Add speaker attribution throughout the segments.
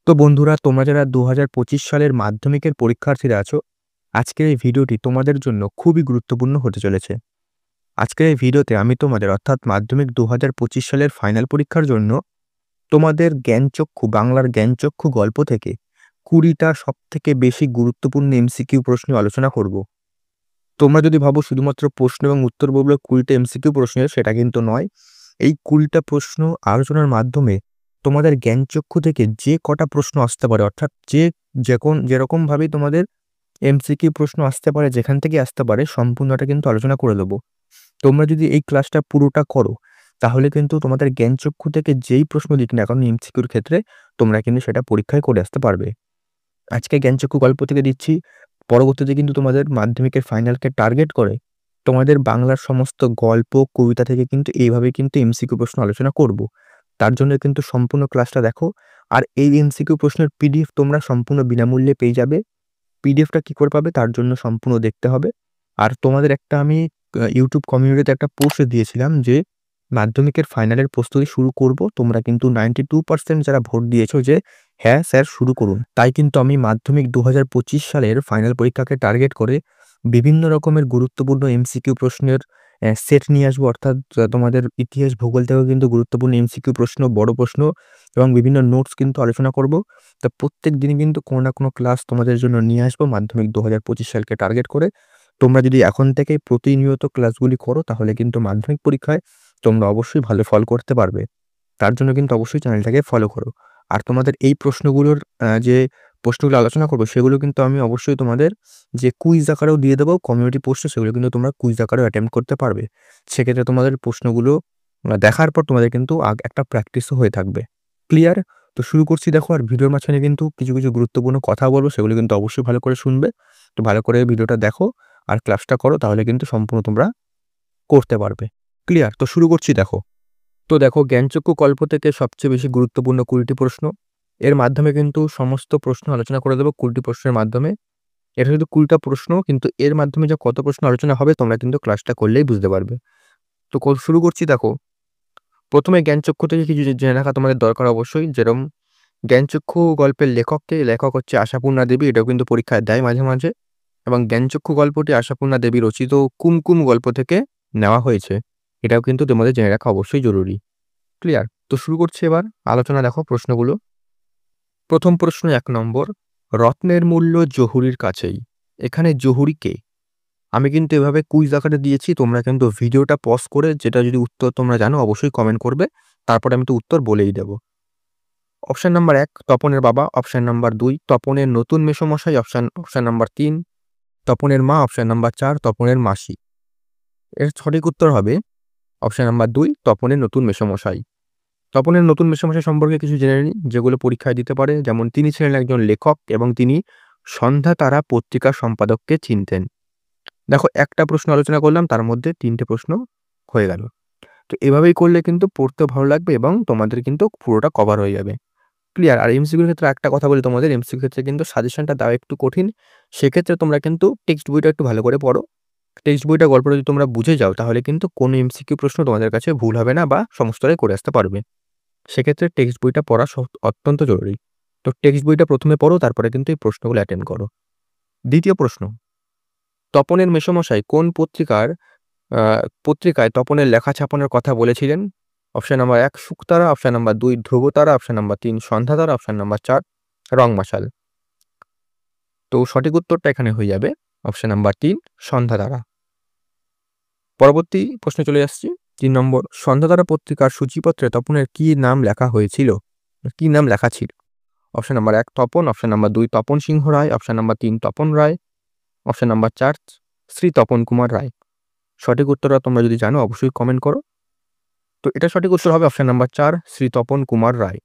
Speaker 1: তো বন্ধুরা, তোমরা যারা ২০২৫ সালের মাধ্যমিকের পরীক্ষার্থীরা আছো, আজকের এই ভিডিওটি তোমাদের জন্য খুবই গুরুত্বপূর্ণ হতে চলেছে। আজকের এই ভিডিওতে আমি তোমাদের অর্থাৎ মাধ্যমিক ২০২৫ সালের ফাইনাল পরীক্ষার জন্য তোমাদের জ্ঞানচক্ষু, বাংলার জ্ঞানচক্ষু গল্প থেকে ২০ টা সবথেকে বেশি গুরুত্বপূর্ণ এমসিকিউ প্রশ্ন আলোচনা করব। তোমরা যদি ভাবো শুধুমাত্র প্রশ্ন এবং উত্তর বলবে ২০ টা এমসিকিউ প্রশ্নের, সেটা কিন্তু নয়। এই ২০ টা প্রশ্ন আলোচনার মাধ্যমে তোমাদের জ্ঞানচক্ষু থেকে যে কটা প্রশ্ন আসতে পারে, অর্থাৎ যেরকমভাবেই তোমাদের এমসিকিউ প্রশ্ন আসতে পারে, যেখান থেকে আসতে পারে সম্পূর্ণটা কিন্তু আলোচনা করে দেবো। তোমরা যদি এই ক্লাসটা পুরোটা করো, তাহলে কিন্তু তোমাদের জ্ঞানচক্ষু থেকে যেই প্রশ্ন দিক না কেন এমসিকিউর ক্ষেত্রে, তোমরা কিন্তু সেটা পরীক্ষায় করে আসতে পারবে। আজকে জ্ঞানচক্ষু গল্প থেকে দিচ্ছি। পরবর্তীতে কিন্তু তোমাদের মাধ্যমিকের ফাইনালকে টার্গেট করে তোমাদের বাংলার সমস্ত গল্প, কবিতা থেকে কিন্তু এইভাবে কিন্তু এমসিকিউ প্রশ্ন আলোচনা করব। তার জন্য কিন্তু সম্পূর্ণ ক্লাসটা দেখো। আর এই এমসিকিউ প্রশ্নের পিডিএফ তোমরা সম্পূর্ণ বিনামূল্যে পেয়ে যাবে। পিডিএফটা কি করে পাবে তার জন্য সম্পূর্ণ দেখতে হবে। আর তোমাদের একটা আমি ইউটিউব কমিউনিটিতে একটা পোস্ট দিয়েছিলাম যে মাধ্যমিকের ফাইনালের প্রস্তুতি শুরু করব। তোমরা কিন্তু 92% যারা ভোট দিয়েছো যে হ্যাঁ স্যার শুরু করুন। তাই কিন্তু আমি মাধ্যমিক ২০২৫ সালের ফাইনাল পরীক্ষাকে টার্গেট করে বিভিন্ন রকমের গুরুত্বপূর্ণ এমসিকিউ প্রশ্নের সেট নিয়ে আসবো। অর্থাৎ তোমাদের ইতিহাস, ভূগোল থেকেও কিন্তু গুরুত্বপূর্ণ এমসিকিউ প্রশ্ন, বড় প্রশ্ন এবং বিভিন্ন নোটস কিন্তু আলোচনা করব। তো প্রত্যেক দিনই কিন্তু কোনো না কোনো ক্লাস তোমাদের জন্য নিয়ে আসবো মাধ্যমিক ২০২৫ সালকে টার্গেট করে। তোমরা যদি এখন থেকেই প্রতিনিয়ত ক্লাসগুলি করো, তাহলে কিন্তু মাধ্যমিক পরীক্ষায় তোমরা অবশ্যই ভালো ফল করতে পারবে। তার জন্য কিন্তু অবশ্যই চ্যানেলটাকে ফলো করো। আর তোমাদের এই প্রশ্নগুলোর যে প্রশ্নগুলো আলোচনা করবো, সেগুলো কিন্তু আমি অবশ্যই তোমাদের যে কুইজ আকারেও দিয়ে দেবো কমিউনিটি পোস্টে, সেগুলো কিন্তু তোমরা কুইজ আকারেও অ্যাটেম্প্ট করতে পারবে। সেক্ষেত্রে তোমাদের প্রশ্নগুলো দেখার পর তোমাদের কিন্তু একটা প্র্যাকটিসও হয়ে থাকবে। ক্লিয়ার? তো শুরু করছি দেখো। আর ভিডিওর মাঝখানে কিন্তু কিছু গুরুত্বপূর্ণ কথা বলবো, সেগুলো কিন্তু অবশ্যই ভালো করে শুনবে। তো ভালো করে ভিডিওটা দেখো আর ক্লাসটা করো, তাহলে কিন্তু সম্পূর্ণ তোমরা করতে পারবে। ক্লিয়ার? তো শুরু করছি দেখো। তো দেখো, জ্ঞানচক্ষু গল্প থেকে সবচেয়ে বেশি গুরুত্বপূর্ণ ২০ টি প্রশ্ন। এর মাধ্যমে কিন্তু সমস্ত প্রশ্ন আলোচনা করে দেবো ২০ টি প্রশ্নের মাধ্যমে। এটা শুধু ২০ টা প্রশ্ন, কিন্তু এর মাধ্যমে যে কত প্রশ্ন আলোচনা হবে তোমরা কিন্তু ক্লাসটা করলেই বুঝতে পারবে। তো শুরু করছি দেখো। ১ম এ জ্ঞানচক্ষু থেকে কিছু জেনে রাখা তোমাদের দরকার অবশ্যই। যেরকম জ্ঞানচক্ষু গল্পের লেখক হচ্ছে আশাপূর্ণা দেবী। এটাও কিন্তু পরীক্ষায় দেয় মাঝে, মাঝে। এবং জ্ঞানচক্ষু গল্পটি আশাপূর্ণা দেবী রচিত কুমকুম গল্প থেকে নেওয়া হয়েছে। এটাও কিন্তু তোমাদের জেনে রাখা অবশ্যই জরুরি। ক্লিয়ার? তো শুরু করছি এবার আলোচনা। দেখো প্রশ্নগুলো। ১ম প্রশ্ন ১ নম্বর। রত্নের মূল্য জহুরির কাছেই। এখানে জহুরি কে? আমি কিন্তু এভাবে কুইজ আকারে দিয়েছি। তোমরা কিন্তু ভিডিওটা পজ করে যেটা যদি উত্তর তোমরা জানো অবশ্যই কমেন্ট করবে। তারপরে আমি তো উত্তর বলেই দেব। অপশন নাম্বার ১ তপনের বাবা, অপশন নাম্বার ২ তপনের নতুন মেসোমশাই, অপশন নাম্বার ৩ তপনের মা, অপশন নাম্বার ৪ তপনের মাসি। এর সঠিক উত্তর হবে অপশন নাম্বার ২ তপনের নতুন মেসোমশাই। তপনের নতুন মেসোমশাই সম্পর্কে কিছু জেনে নিই, যেগুলো পরীক্ষায় দিতে পারে। যেমন তিনি ছিলেন একজন লেখক এবং তিনি সন্ধ্যা তারা পত্রিকার সম্পাদককে চিনতেন। দেখো, একটা প্রশ্ন আলোচনা করলাম, তার মধ্যে ৩ টে প্রশ্ন হয়ে গেল। তো এভাবেই করলে কিন্তু পড়তেও ভালো লাগবে এবং তোমাদের কিন্তু পুরোটা কভার হয়ে যাবে। ক্লিয়ার? আর এমসিকিউর ক্ষেত্রে একটা কথা বলি তোমাদের, এমসিকিউর ক্ষেত্রে কিন্তু সাজেশনটা দেওয়া একটু কঠিন। সেক্ষেত্রে তোমরা কিন্তু টেক্সট বইটা একটু ভালো করে পড়ো। টেক্সট বইটা গল্পটা যদি তোমরা বুঝে যাও, তাহলে কিন্তু কোনো এমসিকিউ প্রশ্ন তোমাদের কাছে ভুল হবে না বা সমস্তটাই করে আসতে পারবে। সেক্ষেত্রে টেক্সট বইটা পড়া অত্যন্ত জরুরি। তো টেক্সট বইটা ১ম এ পড়ো, তারপরে কিন্তু এই প্রশ্নগুলো অ্যাটেন্ড করো। ২য় প্রশ্ন। তপনের মেসোমশাই কোন পত্রিকায় তপনের লেখা ছাপানোর কথা বলেছিলেন? Option number ১ Shuktara, option number ২ Dhruvatara, option number ৩ Sandhyatara, option number ৪ Rangmashal. তো সঠিক উত্তরটা এখানে হয়ে যাবে অপশন নাম্বার ৩ সন্ধ্যাতারা। পরবর্তী প্রশ্নে চলে আসছি। ৩ নম্বর। সন্ধ্যাতারা পত্রিকার সূচিপত্রে তপনের কি নাম লেখা হয়েছিল? কি নাম লেখা ছিল? Option number ১ Tapan, option number ২ Tapan Singha Roy, option number ৩ Tapan Roy, option number ৪ Shri Tapan Kumar Roy. সঠিক উত্তরটা তোমরা যদি জানো অবশ্যই কমেন্ট করো। তো এটা সঠিক উত্তর হবে অপশন নাম্বার ৪ শ্রী তপন কুমার রায়।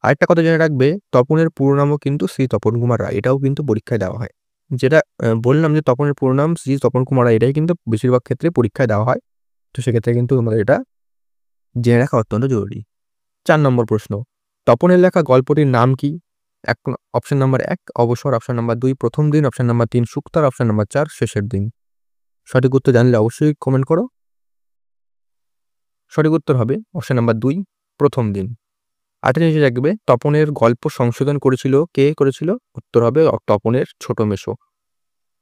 Speaker 1: আরেকটা কথা জেনে রাখবে, তপনের পুরো নামও কিন্তু শ্রী তপন কুমার রায়। এটাও কিন্তু পরীক্ষায় দেওয়া হয়। যেটা বললাম যে তপনের পুরো নাম শ্রী তপন কুমার রায়, এটাই কিন্তু বেশিরভাগ ক্ষেত্রে পরীক্ষায় দেওয়া হয়। তো সেক্ষেত্রে কিন্তু তোমাদের এটা জেনে রাখা অত্যন্ত জরুরি। ৪ নম্বর প্রশ্ন। তপনের লেখা গল্পটির নাম কি? অপশন নাম্বার ১ অবসর, অপশন নাম্বার ২ প্রথম দিন, অপশন নাম্বার ৩ শুকতার, অপশন নাম্বার ৪ শেষের দিন। সঠিক উত্তর জানলে অবশ্যই কমেন্ট করো। সঠিক উত্তর হবে অপশন নাম্বার ২ প্রথম দিন। আরেকটা জিনিস রাখবে, তপনের গল্প সংশোধন করেছিল কে করেছিল? উত্তর হবে তপনের ছোট মেসো।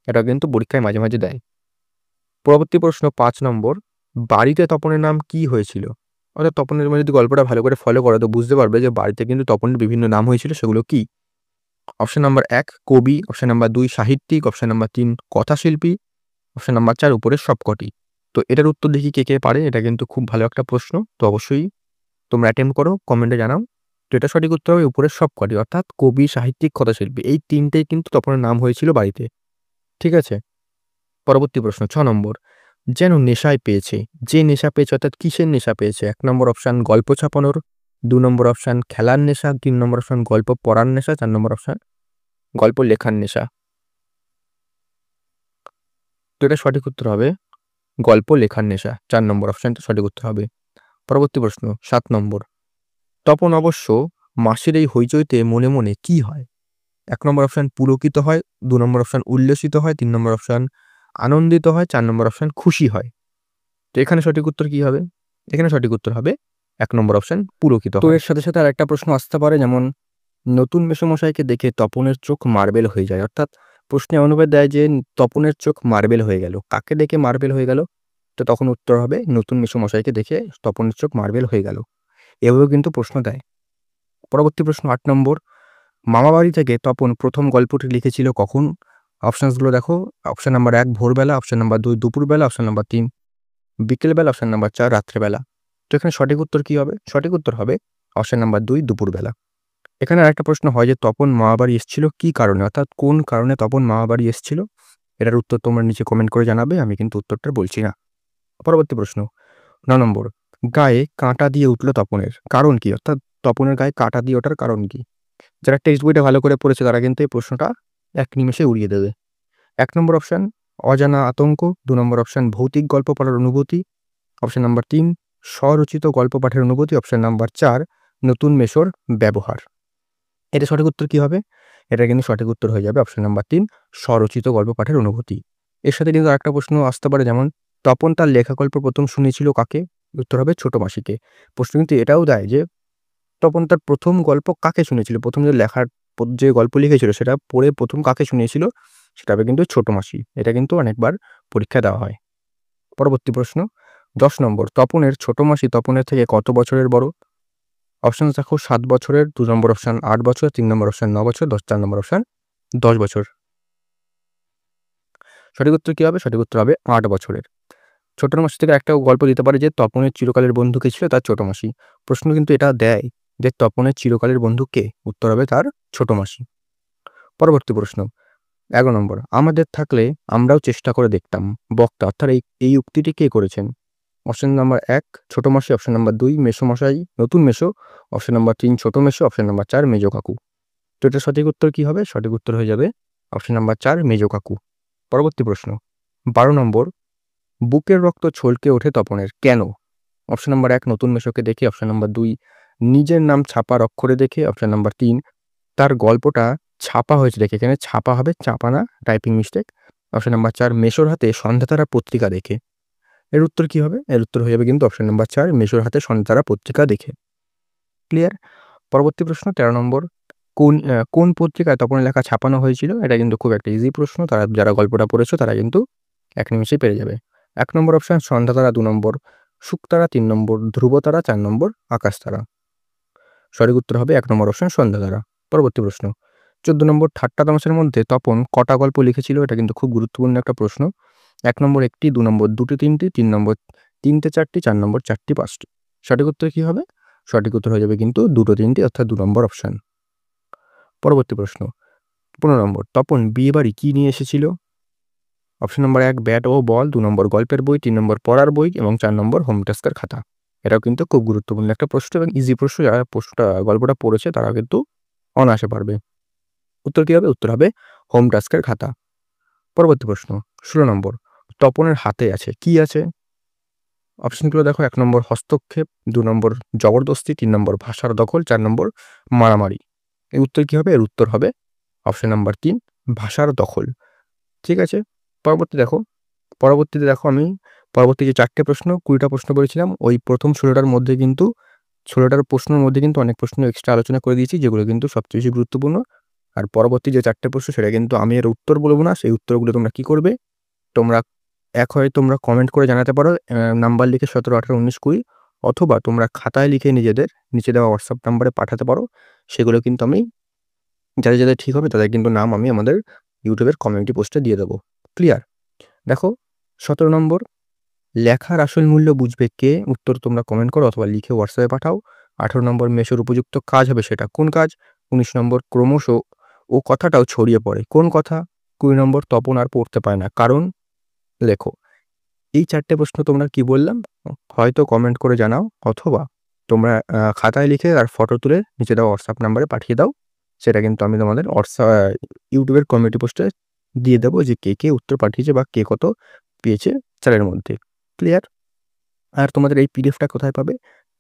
Speaker 1: এটা কিন্তু পরীক্ষায় মাঝে মাঝে দেয়। পরবর্তী প্রশ্ন ৫ নম্বর, বাড়িতে তপনের নাম কি হয়েছিল? অর্থাৎ তপনের যদি গল্পটা ভালো করে ফলো করো তো বুঝতে পারবে যে বাড়িতে কিন্তু তপনের বিভিন্ন নাম হয়েছিল, সেগুলো কি? অপশন নাম্বার ১ কবি, অপশন নাম্বার ২ সাহিত্যিক, অপশন নাম্বার ৩ কথাশিল্পী, অপশন নাম্বার ৪ উপরের সবকটি। তো এটার উত্তর দেখি কে পারে। এটা কিন্তু খুব ভালো একটা প্রশ্ন। তো অবশ্যই তোমরা অ্যাটেম্প্ট করো, কমেন্টে জানাও। তো এটা সঠিক উত্তর হবে উপরের সবকটি, অর্থাৎ কবি, সাহিত্যিক, কথাশিল্পী এই ৩টেই কিন্তু তপনের নাম হয়েছিল বাড়িতে। ঠিক আছে? পরবর্তী প্রশ্ন ৬ নম্বর, যেন নেশায় পেয়েছে। যে নেশা পেয়েছে অর্থাৎ কিসের নেশা পেয়েছে? ১ নম্বর অপশন গল্প ছাপানোর, ২ নম্বর অপশন খেলার নেশা, ৩ নম্বর অপশন গল্প পড়ার নেশা, ৪ নম্বর অপশন গল্প লেখার নেশা। তো এটা সঠিক উত্তর হবে গল্প লেখার নেশা। ৪ নম্বর অপশনটা সঠিক উত্তর হবে। পরবর্তী প্রশ্ন ৭ নম্বর, তপন অবশ্য মাসের এই হইচইতে মনে মনে কি হয়? ১ নম্বর অপশন পুলকিত হয়, ২ নম্বর অপশন উল্লসিত হয়, ৩ নম্বর অপশন আনন্দিত হয়, ৪ নম্বর অপশন খুশি হয়। তো এখানে সঠিক উত্তর কি হবে? এখানে সঠিক উত্তর হবে ১ নম্বর অপশন পুলকিত হয়। তো এর সাথে সাথে আরেকটা প্রশ্ন আসতে পারে, যেমন নতুন মেসোমশাইকে দেখে তপনের চোখ মার্বেল হয়ে যায়। অর্থাৎ প্রশ্নে অনুবাদ দেয় যে তপনের চোখ মার্বেল হয়ে গেল। কাকে দেখে মার্বেল হয়ে গেল? তো তখন উত্তর হবে নতুন মেসোমশাইকে দেখে তপনের চোখ মার্বেল হয়ে গেল। এভাবেও কিন্তু প্রশ্ন দেয়। পরবর্তী প্রশ্ন ৮ নম্বর, মামাবাড়ি থেকে তপন প্রথম গল্পটি লিখেছিল কখন? অপশনসগুলো দেখো। অপশন নাম্বার ১ ভোরবেলা, অপশন নাম্বার ২ দুপুরবেলা, অপশন নাম্বার ৩ বিকেলবেলা, অপশন নাম্বার ৪ রাত্রেবেলা। তো এখানে সঠিক উত্তর কি হবে? সঠিক উত্তর হবে অপশন নাম্বার ২ দুপুরবেলা। এখানে আরেকটা প্রশ্ন হয় যে তপন মামাবাড়ি এসেছিল কি কারণে? অর্থাৎ কোন কারণে তপন মামাবাড়ি এসেছিল? এটার উত্তর তোমরা নিচে কমেন্ট করে জানাবে, আমি কিন্তু উত্তরটা বলছি না। পরবর্তী প্রশ্ন ৯ নম্বর, গায়ে কাঁটা দিয়ে উঠল তপনের কারণ কি? অর্থাৎ তপনের গায়ে কাঁটা দিয়ে ওঠার কারণ কি? যারা টেক্সট বইটা ভালো করে পড়েছে তারা কিন্তু এই প্রশ্নটা এক নিমেষে উড়িয়ে দেবে। ১ নম্বর অপশন অজানা আতঙ্ক, ২ নম্বর অপশন ভৌতিক গল্প পড়ার অনুভূতি, অপশন নাম্বার ৩ স্বরচিত গল্প পাঠের অনুভূতি, অপশন নাম্বার ৪ নতুন মেসোর ব্যবহার। এটা সঠিক উত্তর কি হবে? এটা কিন্তু সঠিক উত্তর হয়ে যাবে অপশন নাম্বার ৩ স্বরচিত গল্প পাঠের অনুভূতি। এর সাথে কিন্তু আরেকটা প্রশ্ন আসতে পারে, যেমন তপন তার লেখা গল্প প্রথম শুনেছিল কাকে? উত্তর হবে ছোট মাসিকে। প্রশ্ন কিন্তু এটাও দেয় যে তপন তার প্রথম গল্প কাকে শুনেছিল? প্রথম যে লেখার যে গল্প লিখেছিল সেটা পড়ে প্রথম কাকে শুনিয়েছিল? সেটা হবে কিন্তু ছোট মাসি। এটা কিন্তু অনেকবার পরীক্ষায় দেওয়া হয়। পরবর্তী প্রশ্ন ১০ নম্বর, তপনের ছোট মাসি তপনের থেকে কত বছরের বড়? অপশন দেখো ৭ বছরের, ২ নম্বর অপশন ৮ বছর, ৩ নম্বর অপশন ৯ বছর, ৪ নম্বর অপশন ১০ বছর। সঠিক উত্তর কি হবে? সঠিক উত্তর হবে ৮ বছরের। ছোট মাসি থেকে একটা গল্প দিতে পারে যে তপনের চিরকালের বন্ধু কে ছিল? তার ছোট মাসি। প্রশ্ন কিন্তু এটা দেয় যে তপনের চিরকালের বন্ধু কে? উত্তর হবে তার ছোট মাসি। পরবর্তী প্রশ্ন ১১ নম্বর, আমাদের থাকলে আমরাও চেষ্টা করে দেখতাম। বক্তা অর্থাৎ এই উক্তিটি কে করেছেন? অপশন নাম্বার ১ ছোট মাসি, অপশন নাম্বার ২ মেসোমশাই নতুন মেসো, অপশন নাম্বার ৩ ছোট মেসো, অপশন নাম্বার ৪ মেজো কাকু। তো এটার সঠিক উত্তর কি হবে? সঠিক উত্তর হয়ে যাবে অপশন নাম্বার ৪ মেজো কাকু। পরবর্তী প্রশ্ন ১২ নম্বর, বুকের রক্ত ছলকে ওঠে তপনের কেন? অপশন নাম্বার ১ নতুন মেসোকে দেখে, অপশন নাম্বার ২ নিজের নাম ছাপার অক্ষরে দেখে, অপশন নাম্বার ৩ তার গল্পটা ছাপা হয়েছে দেখে। এখানে ছাপা হবে, চাপা না, টাইপিং মিস্টেক। অপশন নাম্বার ৪ মেসোর হাতে সন্ধ্যাতারা পত্রিকা দেখে। এর উত্তর কি হবে? এর উত্তর হয়ে যাবে কিন্তু অপশন নাম্বার ৪ মেসোর হাতে সন্ধ্যাতারা পত্রিকা দেখে। ক্লিয়ার? পরবর্তী প্রশ্ন ১৩ নম্বর, কোন পত্রিকায় তপনের লেখা ছাপানো হয়েছিল? এটা কিন্তু খুব একটা ইজি প্রশ্ন। যারা গল্পটা পড়েছো তারা কিন্তু এক নিমেষেই পেরে যাবে। ১ নম্বর অপশন সন্ধ্যাতারা, ২ নম্বর শুকতারা, ৩ নম্বর ধ্রুবতারা, ৪ নম্বর আকাশতারা। সঠিক উত্তর হবে ১ নম্বর অপশন সন্ধ্যাতারা। পরবর্তী প্রশ্ন ১৪ নম্বর, ঠাট্টা তামাশার মধ্যে তপন কটা গল্প লিখেছিল? এটা কিন্তু খুব গুরুত্বপূর্ণ একটা প্রশ্ন। ১ নম্বর ১টি, ২ নম্বর ২টি ৩টি, ৩ নম্বর ৩টে ৪টি, ৪ নম্বর ৪টি ৫টি। সঠিক উত্তর কি হবে? সঠিক উত্তর হয়ে যাবে কিন্তু ২টো ৩টি অর্থাৎ ২ নম্বর অপশন। পরবর্তী প্রশ্ন ১৫ নম্বর, তপন বিয়েবাড়ি কি নিয়ে এসেছিল? অপশন নম্বর ১ ব্যাট ও বল, ২ নম্বর গল্পের বই, ৩ নম্বর পড়ার বই এবং ৪ নম্বর হোম টাস্কের খাতা। এটাও কিন্তু খুব গুরুত্বপূর্ণ একটা প্রশ্ন এবং ইজি প্রশ্ন। যারা গল্পটা পড়েছে তারা কিন্তু অনায়াসে পারবে। উত্তর কি হবে? উত্তর হবে হোম টাস্কের খাতা। পরবর্তী প্রশ্ন ১৬ নম্বর, তপনের হাতে আছে কি আছে? অপশনগুলো দেখো। ১ নম্বর হস্তক্ষেপ, ২ নম্বর জবরদস্তি, ৩ নম্বর ভাষার দখল, ৪ নম্বর মারামারি। এর উত্তর কি হবে? এর উত্তর হবে অপশন নাম্বার ৩ ভাষার দখল। ঠিক আছে? পরবর্তীতে দেখো আমি পরবর্তী যে ৪টে প্রশ্ন ২০টা প্রশ্ন বলেছিলাম ওই প্রথম ১৬টার মধ্যে কিন্তু 16টার প্রশ্নের মধ্যে কিন্তু অনেক প্রশ্ন এক্সট্রা আলোচনা করে দিয়েছি, যেগুলো কিন্তু সবচেয়ে বেশি গুরুত্বপূর্ণ। আর পরবর্তী যে 4টে প্রশ্ন সেটা কিন্তু আমি এর উত্তর বলব না। সেই উত্তরগুলো তোমরা কি করবে? তোমরা হয় তোমরা কমেন্ট করে জানাতে পারো, নাম্বার লিখে 17, 18, 19, 20, অথবা তোমরা খাতায় লিখে নিজেদের নিচে দেওয়া WhatsApp নাম্বারে পাঠাতে পারো। সেগুলো কিন্তু আমি যাদের ঠিক হবে তাদের কিন্তু নাম আমি আমাদের ইউটিউবের কমিউনিটি পোস্টে দিয়ে দেবো। ক্লিয়ার? দেখো 17 নম্বর, লেখার আসল মূল্য বুঝবে কে? উত্তর তোমরা কমেন্ট করো অথবা লিখে WhatsApp এ পাঠাও। 18 নম্বর, মেসোর উপযুক্ত কাজ হবে সেটা কোন কাজ? 19 নম্বর, ক্রমশ ও কথাটাও ছড়িয়ে পড়ে কোন কথা? 20 নম্বর, তপন আর পড়তে পারে না কারণ লেখো। এই 4টে প্রশ্ন তোমরা কি বললাম? হয়তো কমেন্ট করে জানাও, অথবা তোমরা খাতায় লিখে আর ফটো তুলে নিচে দেওয়া WhatsApp নাম্বারে পাঠিয়ে দাও। সেটা কিন্তু আমি তোমাদের ইউটিউবের কমিউনিটি পোস্টে দিয়ে দেবো যে কে উত্তর পাঠিয়েছে বা কে কত পেয়েছে 4 এর মধ্যে। ক্লিয়ার? আর তোমাদের এই পিডিএফটা কোথায় পাবে?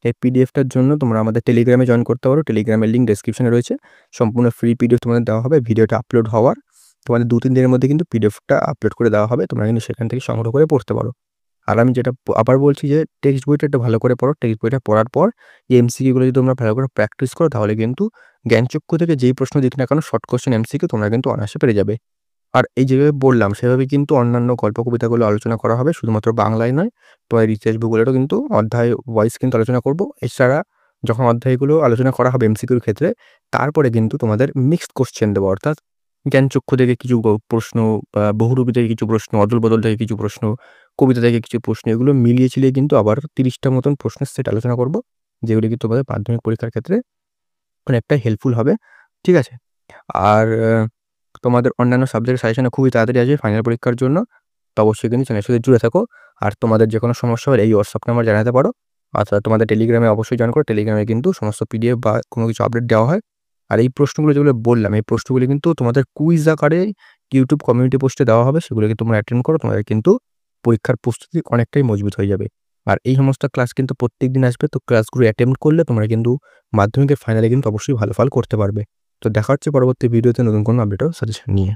Speaker 1: এই পিডিএফটার জন্য তোমরা আমাদের টেলিগ্রামে জয়েন করতে পারো। টেলিগ্রামের লিঙ্ক ডেসক্রিপশনে রয়েছে। সম্পূর্ণ ফ্রি পিডিএফ তোমাদের দেওয়া হবে। ভিডিওটা আপলোড হওয়ার তোমাদের 2-3 দিনের মধ্যে কিন্তু পিডিএফটা আপলোড করে দেওয়া হবে। তোমরা কিন্তু সেখান থেকে সংগ্রহ করে পড়তে পারো। আর আমি যেটা আবার বলছি যে টেক্সট বইটা একটু ভালো করে পড়ো। টেক্সট বইটা পড়ার পর এই এমসিকিউগুলো যদি তোমরা ভালো করে প্র্যাকটিস করো, তাহলে কিন্তু জ্ঞানচক্ষু থেকে যেই প্রশ্ন দিক না কেন শর্ট কোয়েশ্চেন এমসিকিউ তোমরা কিন্তু অনায়াসে পেরে যাবে। আর এই যেভাবে বললাম সেভাবে কিন্তু অন্যান্য গল্প কবিতাগুলো আলোচনা করা হবে। শুধুমাত্র বাংলায় নয়, তোমাদের ইতিহাস ভূগোলেরও কিন্তু অধ্যায় ওয়াইজ কিন্তু আলোচনা করব। এছাড়া যখন অধ্যায়গুলো আলোচনা করা হবে এমসিকিউর ক্ষেত্রে, তারপরে কিন্তু তোমাদের মিক্সড কোয়েশ্চেন দেবো। অর্থাৎ জ্ঞানচক্ষু থেকে কিছু প্রশ্ন, বহুরূপী থেকে কিছু প্রশ্ন, অদল-বদল থেকে কিছু প্রশ্ন, কবিতা থেকে কিছু প্রশ্ন, এগুলো মিলিয়ে ঝিলিয়ে কিন্তু আবার 30টা মতন প্রশ্নের সেট আলোচনা করব, যেগুলো কি তোমাদের মাধ্যমিক পরীক্ষার ক্ষেত্রে অনেকটা হেল্পফুল হবে। ঠিক আছে? আর তোমাদের অন্যান্য সাবজেক্টের সাজেশনও খুবই তাড়াতাড়ি আসবে ফাইনাল পরীক্ষার জন্য। তো অবশ্যই কিন্তু চ্যানেলের সাথে জুড়ে থাকো। আর তোমাদের যে কোনো সমস্যা হলে এই WhatsApp নাম্বার জানাতে পারো। অর্থাৎ তোমাদের টেলিগ্রামে অবশ্যই জয়েন করো। টেলিগ্রামে কিন্তু সমস্ত পিডিএফ বা কোনো কিছু আপডেট দেওয়া হয়। আর এই প্রশ্নগুলো যেগুলো বললাম, এই প্রশ্নগুলো কিন্তু তোমাদের কুইজ আকারে ইউটিউব কমিউনিটি পোস্টে দেওয়া হবে। সেগুলোকে তোমরা অ্যাটেন্ড করো। তোমাদের কিন্তু পরীক্ষার প্রস্তুতি অনেকটাই মজবুত হয়ে যাবে। আর এই সমস্ত ক্লাস কিন্তু প্রত্যেকদিন আসবে। তো ক্লাসগুলো অ্যাটেন্ড করলে তোমরা কিন্তু মাধ্যমিকের ফাইনালে কিন্তু অবশ্যই ভালো ফল করতে পারবে। তো দেখা হচ্ছে পরবর্তী ভিডিওতে নতুন কোনো আপডেট ও সাজেশন নিয়ে।